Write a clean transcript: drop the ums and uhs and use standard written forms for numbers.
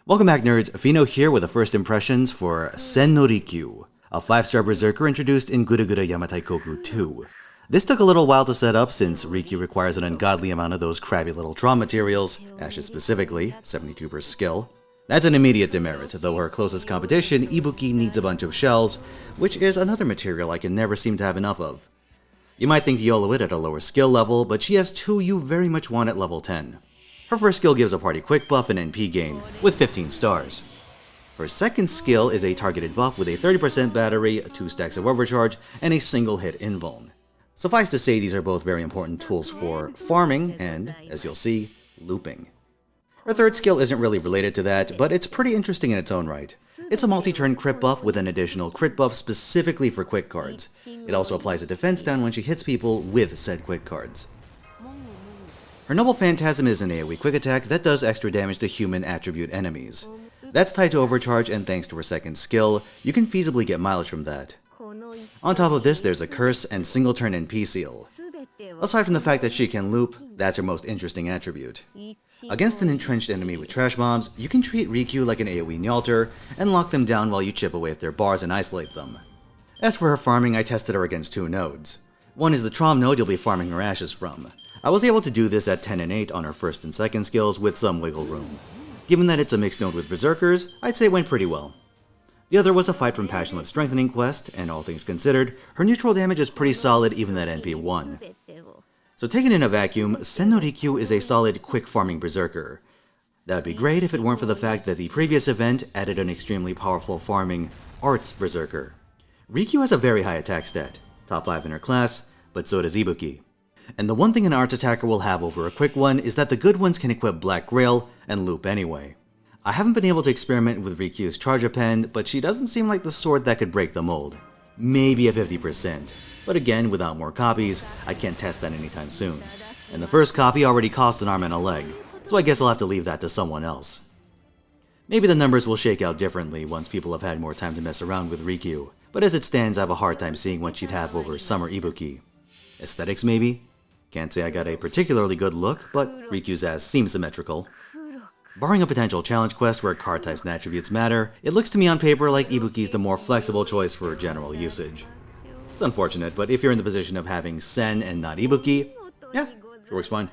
Welcome back, nerds. Fino here with the first impressions for Sen no Rikyuu, a 5-star berserker introduced in Yamatai-koku 2. This took a little while to set up since Rikyuu requires an ungodly amount of those crabby little trauma materials, ashes specifically, 72 per skill. That's an immediate demerit, though her closest competition, Ibuki, needs a bunch of shells, which is another material I can never seem to have enough of. You might think to YOLO it at a lower skill level, but she has two you very much want at level 10. Her first skill gives a party quick buff and NP gain, with 15 stars. Her second skill is a targeted buff with a 30% battery, 2 stacks of overcharge, and a single hit invuln. Suffice to say, these are both very important tools for farming and, as you'll see, looping. Her third skill isn't really related to that, but it's pretty interesting in its own right. It's a multi-turn crit buff with an additional crit buff specifically for quick cards. It also applies a defense down when she hits people with said quick cards. Her Noble Phantasm is an AoE quick attack that does extra damage to human attribute enemies. That's tied to overcharge, and thanks to her second skill, you can feasibly get mileage from that. On top of this, there's a curse and single turn NP seal. Aside from the fact that she can loop, that's her most interesting attribute. Against an entrenched enemy with trash bombs, you can treat Rikyuu like an AoE Nyalter and lock them down while you chip away at their bars and isolate them. As for her farming, I tested her against 2 nodes. One is the Trom node you'll be farming her ashes from. I was able to do this at 10 and 8 on her first and second skills with some wiggle room. Given that it's a mixed node with berserkers, I'd say it went pretty well. The other was a fight from Passionless Strengthening quest, and all things considered, her neutral damage is pretty solid even at NP 1. So taken in a vacuum, Sen no Rikyuu is a solid quick farming berserker. That'd be great if it weren't for the fact that the previous event added an extremely powerful farming arts berserker. Rikyuu has a very high attack stat, top 5 in her class, but so does Ibuki. And the one thing an arts attacker will have over a quick one is that the good ones can equip Black Grail and loop anyway. I haven't been able to experiment with Rikyuu's charge append, but she doesn't seem like the sword that could break the mold. Maybe a 50%, but again, without more copies, I can't test that anytime soon. And the first copy already cost an arm and a leg, so I guess I'll have to leave that to someone else. Maybe the numbers will shake out differently once people have had more time to mess around with Rikyuu, but as it stands, I have a hard time seeing what she'd have over Summer Ibuki. Aesthetics maybe? Can't say I got a particularly good look, but Rikyuu's ass seems symmetrical. Barring a potential challenge quest where card types and attributes matter, it looks to me on paper like Ibuki's the more flexible choice for general usage. It's unfortunate, but if you're in the position of having Sen and not Ibuki, yeah, sure works fine.